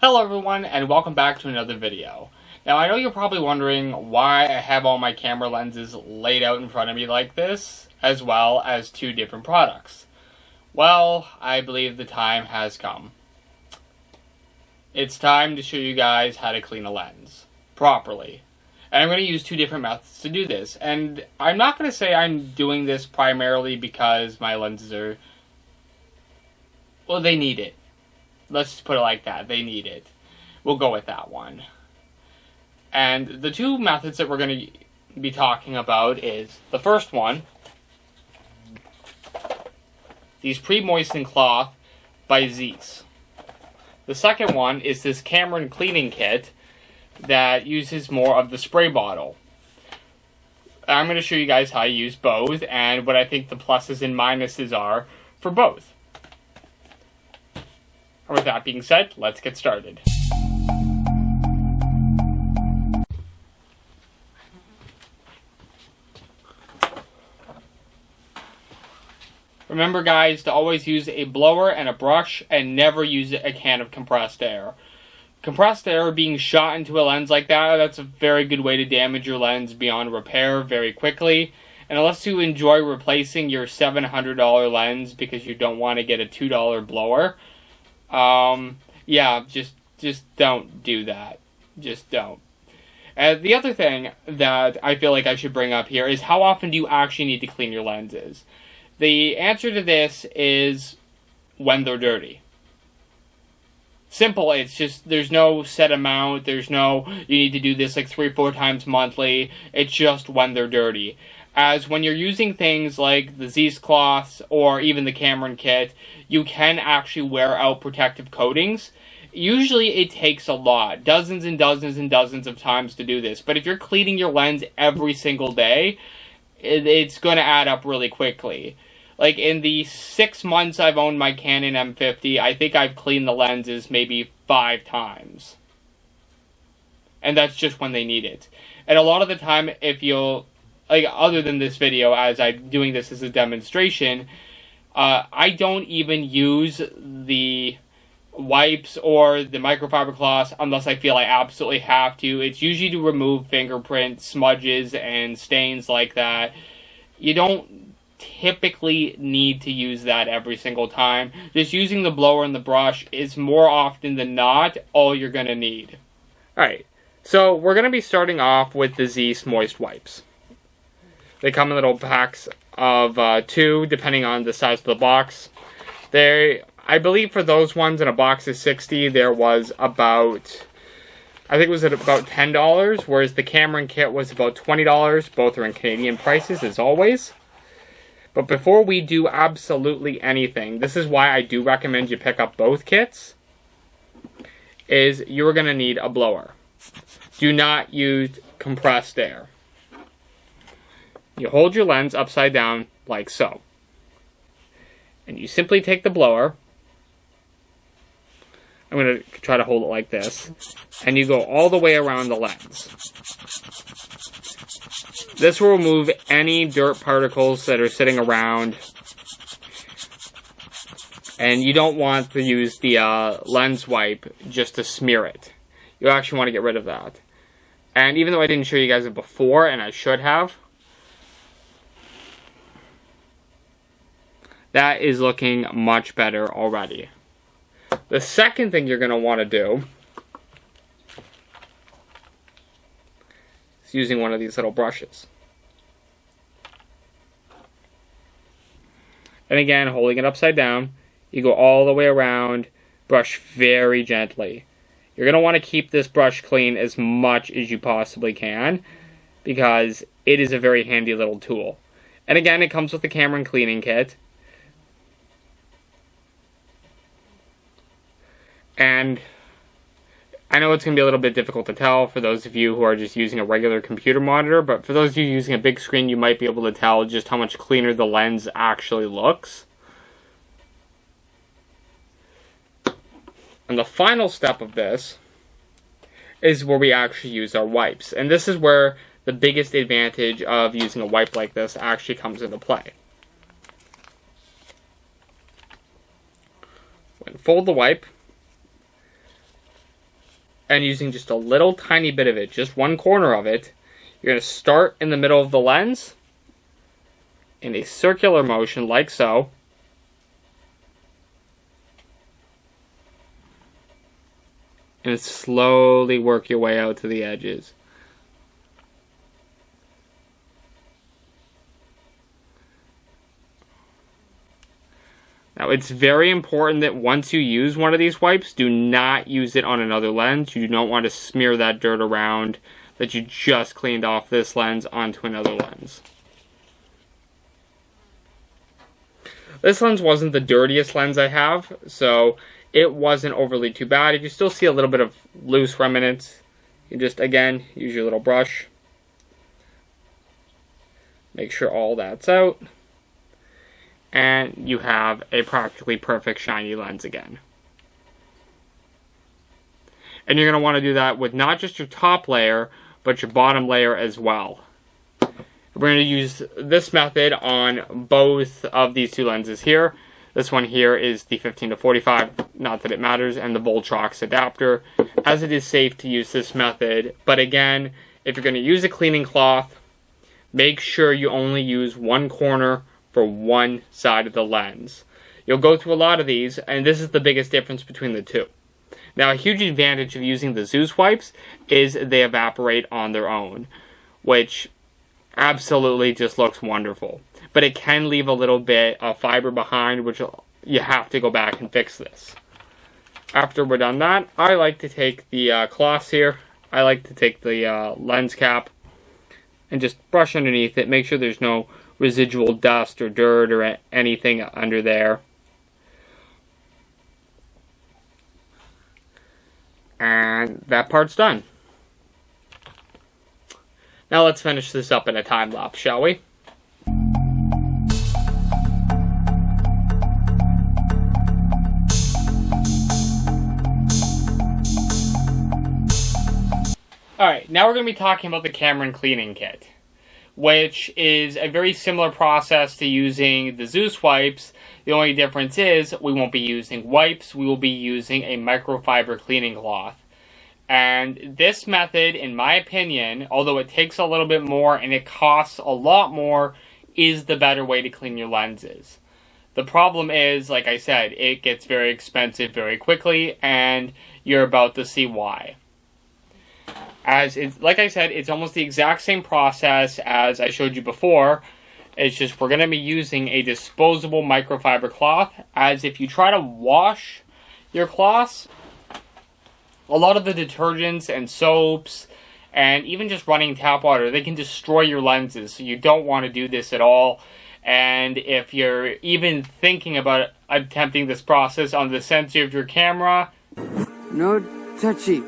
Hello everyone, and welcome back to another video. Now I know you're probably wondering why I have all my camera lenses laid out in front of me like this, as well as two different products. Well, I believe the time has come. It's time to show you guys how to clean a lens properly. And I'm going to use two different methods to do this. And I'm not going to say I'm doing this primarily because my lenses are... well, they need it. Let's just put it like that. They need it. We'll go with that one. And the two methods that we're going to be talking about is the first one, these pre-moistened cloth by Zeiss. The second one is this Cameron cleaning kit that uses more of the spray bottle. I'm going to show you guys how to use both and what I think the pluses and minuses are for both. And with that being said, let's get started. Remember guys, to always use a blower and a brush and never use a can of compressed air. Compressed air being shot into a lens like that, that's a very good way to damage your lens beyond repair very quickly. And unless you enjoy replacing your $700 lens because you don't want to get a $2 blower, yeah, just don't do that. Just don't. The other thing that I feel like I should bring up here is how often do you actually need to clean your lenses? The answer to this is when they're dirty. Simple, it's just, there's no set amount, there's no, you need to do this like 3 or 4 times monthly, it's just when they're dirty. As when you're using things like the Zeiss cloths or even the Cameron kit, you can actually wear out protective coatings. Usually it takes a lot, dozens and dozens and dozens of times to do this. But if you're cleaning your lens every single day, it's going to add up really quickly. Like in the 6 months I've owned my Canon M50, I think I've cleaned the lenses maybe 5 times. And that's just when they need it. And a lot of the time, if you'll... like, other than this video, as I'm doing this as a demonstration, I don't even use the wipes or the microfiber cloths unless I feel I absolutely have to. It's usually to remove fingerprint smudges and stains like that. You don't typically need to use that every single time. Just using the blower and the brush is more often than not all you're going to need. Alright, so we're going to be starting off with the Zeiss Moist Wipes. They come in little packs of 2, depending on the size of the box. I believe for those ones in a box of 60, there was about, I think it was at about $10, whereas the Cameron kit was about $20. Both are in Canadian prices, as always. But before we do absolutely anything, this is why I do recommend you pick up both kits, is you're going to need a blower. Do not use compressed air. You hold your lens upside down like so. And you simply take the blower. I'm going to try to hold it like this. And you go all the way around the lens. This will remove any dirt particles that are sitting around. And you don't want to use the lens wipe just to smear it. You actually want to get rid of that. And even though I didn't show you guys it before, and I should have, that is looking much better already. The second thing you're going to want to do is using one of these little brushes. And again, holding it upside down, you go all the way around, brush very gently. You're going to want to keep this brush clean as much as you possibly can, because it is a very handy little tool. And again, it comes with the Cameron cleaning kit. And I know it's going to be a little bit difficult to tell for those of you who are just using a regular computer monitor, but for those of you using a big screen, you might be able to tell just how much cleaner the lens actually looks. And the final step of this is where we actually use our wipes. And this is where the biggest advantage of using a wipe like this actually comes into play. Fold the wipe, and using just a little tiny bit of it, just one corner of it, you're going to start in the middle of the lens in a circular motion like so. And slowly work your way out to the edges. Now, it's very important that once you use one of these wipes, do not use it on another lens. You do not want to smear that dirt around that you just cleaned off this lens onto another lens. This lens wasn't the dirtiest lens I have, so it wasn't overly too bad. If you still see a little bit of loose remnants, you just, again, use your little brush. Make sure all that's out. And you have a practically perfect shiny lens again. And you're going to want to do that with not just your top layer, but your bottom layer as well. We're going to use this method on both of these two lenses here. This one here is the 15-45, not that it matters, and the Voltrox adapter, as it is safe to use this method. But again, if you're going to use a cleaning cloth, make sure you only use one corner for one side of the lens. You'll go through a lot of these, and this is the biggest difference between the two. Now, a huge advantage of using the Zeus wipes is they evaporate on their own, which absolutely just looks wonderful. But it can leave a little bit of fiber behind, which you have to go back and fix this. After we're done that, I like to take the cloths here. I like to take the lens cap and just brush underneath it. Make sure there's no residual dust or dirt or anything under there. And that part's done. Now let's finish this up in a time lapse, shall we? Alright, now we're going to be talking about the Cameron cleaning kit, which is a very similar process to using the Zeus wipes. The only difference is we won't be using wipes, we will be using a microfiber cleaning cloth. And this method, in my opinion, although it takes a little bit more and it costs a lot more, is the better way to clean your lenses. The problem is, like I said, it gets very expensive very quickly, and you're about to see why. As it's, like I said, it's almost the exact same process as I showed you before. It's just we're going to be using a disposable microfiber cloth, as if you try to wash your cloths, a lot of the detergents and soaps and even just running tap water, they can destroy your lenses, so you don't want to do this at all. And if you're even thinking about attempting this process on the sensor of your camera, no touchy.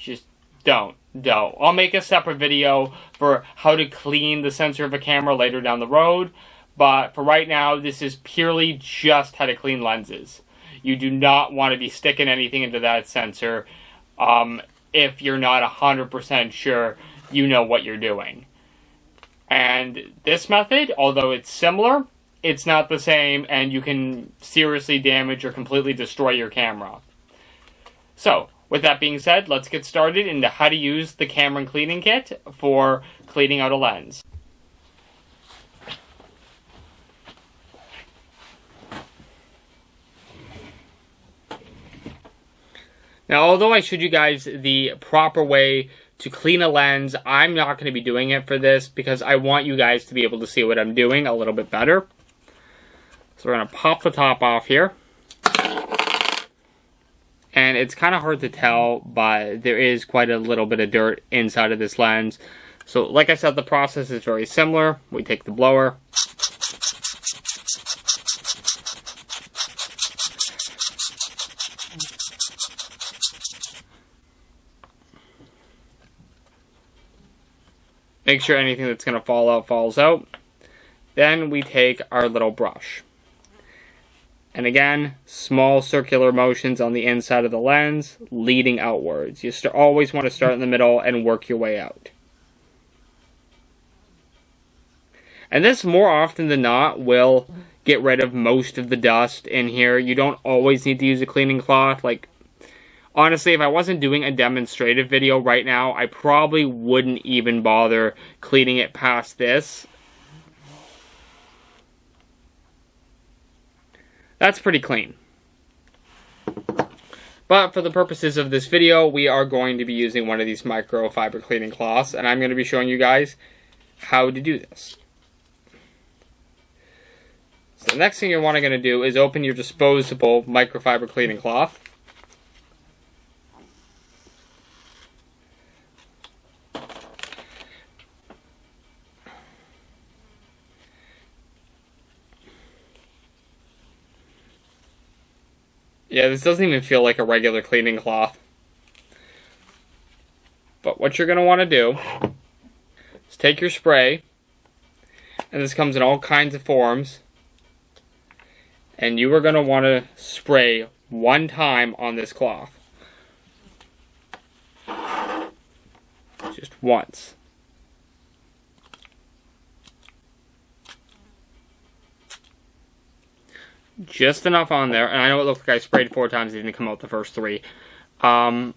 Just don't. I'll make a separate video for how to clean the sensor of a camera later down the road, but for right now, this is purely just how to clean lenses. You do not want to be sticking anything into that sensor if you're not 100% sure you know what you're doing. And this method, although it's similar, it's not the same, and you can seriously damage or completely destroy your camera. So, with that being said, let's get started into how to use the Cameron cleaning kit for cleaning out a lens. Now, although I showed you guys the proper way to clean a lens, I'm not going to be doing it for this because I want you guys to be able to see what I'm doing a little bit better. So we're going to pop the top off here. And it's kind of hard to tell, but there is quite a little bit of dirt inside of this lens. So, like I said, the process is very similar. We take the blower. Make sure anything that's going to fall out falls out. Then we take our little brush. And again, small circular motions on the inside of the lens, leading outwards. You always want to start in the middle and work your way out. And this, more often than not, will get rid of most of the dust in here. You don't always need to use a cleaning cloth. Like, Honestly, if I wasn't doing a demonstrative video right now, I probably wouldn't even bother cleaning it past this. That's pretty clean. But for the purposes of this video, we are going to be using one of these microfiber cleaning cloths, and I'm going to be showing you guys how to do this. So the next thing you're going to do is open your disposable microfiber cleaning cloth. Yeah, this doesn't even feel like a regular cleaning cloth. But what you're going to want to do is take your spray, and this comes in all kinds of forms, and you are going to want to spray one time on this cloth. Just once. Just enough on there, and I know it looked like I sprayed 4 times, it didn't come out the first 3. But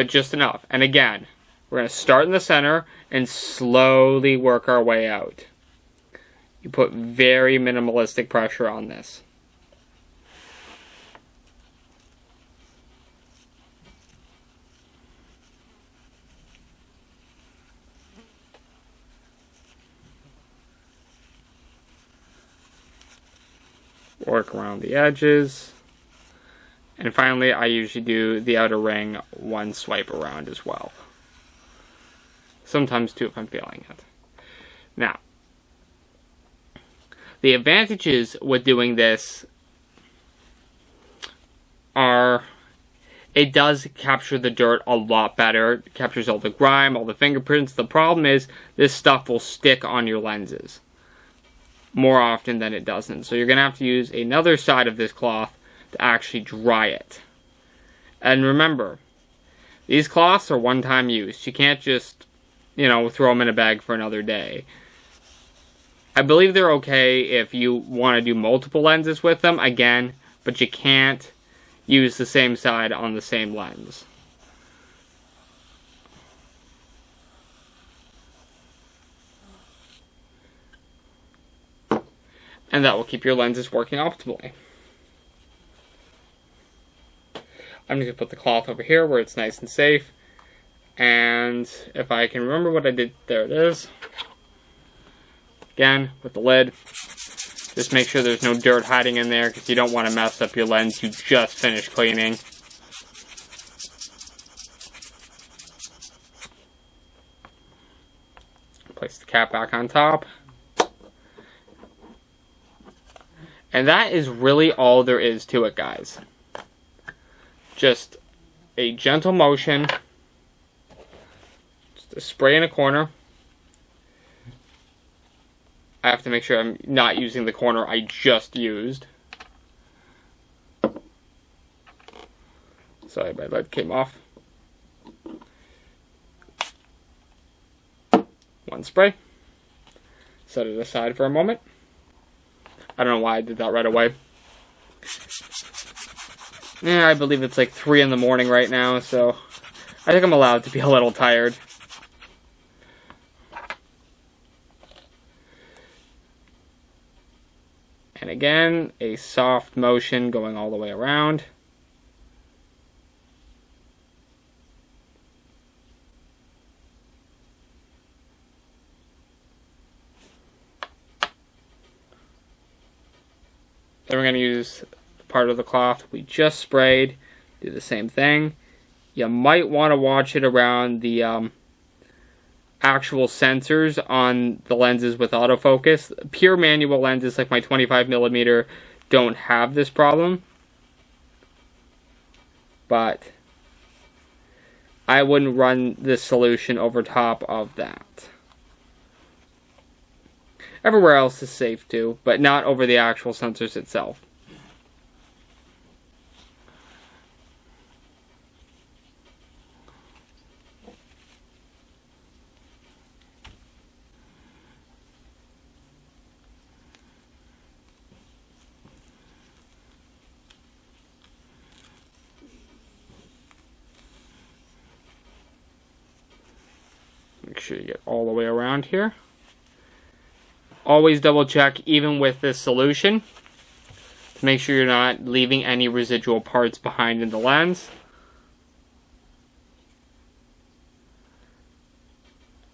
just enough. And again, we're going to start in the center and slowly work our way out. You put very minimalistic pressure on this. Work around the edges. And finally, I usually do the outer ring one swipe around as well. Sometimes 2 if I'm feeling it. Now, the advantages with doing this are it does capture the dirt a lot better. It captures all the grime, all the fingerprints. The problem is this stuff will stick on your lenses more often than it doesn't. So you're going to have to use another side of this cloth to actually dry it. And remember, these cloths are one-time use. You can't just, throw them in a bag for another day. I believe they're okay if you want to do multiple lenses with them, again, but you can't use the same side on the same lens. And that will keep your lenses working optimally. I'm just going to put the cloth over here where it's nice and safe. And if I can remember what I did, there it is. Again, with the lid. Just make sure there's no dirt hiding in there because you don't want to mess up your lens you just finished cleaning. Place the cap back on top. And that is really all there is to it, guys. Just a gentle motion. Just a spray in a corner. I have to make sure I'm not using the corner I just used. Sorry, my lid came off. One spray. Set it aside for a moment. I don't know why I did that right away. Yeah, I believe it's like 3 in the morning right now, so I think I'm allowed to be a little tired. And again, a soft motion going all the way around. Then we're going to use part of the cloth we just sprayed. Do the same thing. You might want to watch it around the actual sensors on the lenses with autofocus. Pure manual lenses like my 25mm don't have this problem. But I wouldn't run this solution over top of that. Everywhere else is safe too, but not over the actual sensors itself. sure you get all the way around here. Always double check, even with this solution, to make sure you're not leaving any residual parts behind in the lens.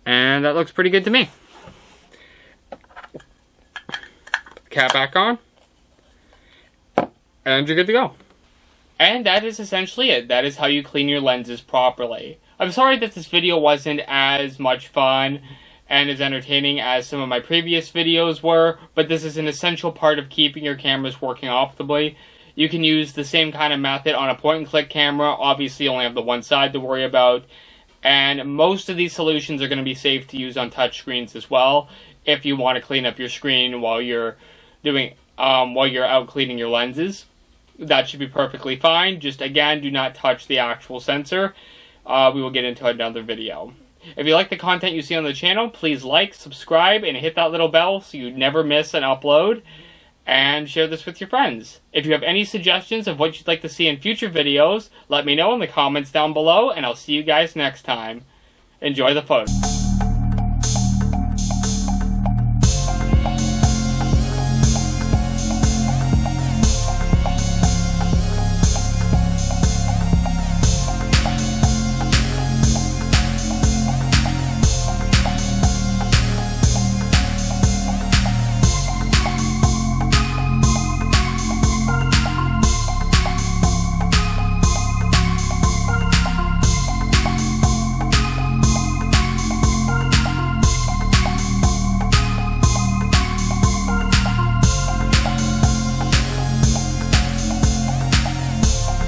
And that looks pretty good to me. Cap back on, and you're good to go. And that is essentially it. That is how you clean your lenses properly. I'm sorry that this video wasn't as much fun and as entertaining as some of my previous videos were, but this is an essential part of keeping your cameras working optimally. You can use the same kind of method on a point-and-click camera. Obviously, you only have the one side to worry about, and most of these solutions are going to be safe to use on touchscreens as well, if you want to clean up your screen while you're out cleaning your lenses. That should be perfectly fine. Just, again, do not touch the actual sensor. We will get into another video. If you like the content you see on the channel, please like, subscribe, and hit that little bell so you never miss an upload. And share this with your friends. If you have any suggestions of what you'd like to see in future videos, let me know in the comments down below, and I'll see you guys next time. Enjoy the photo.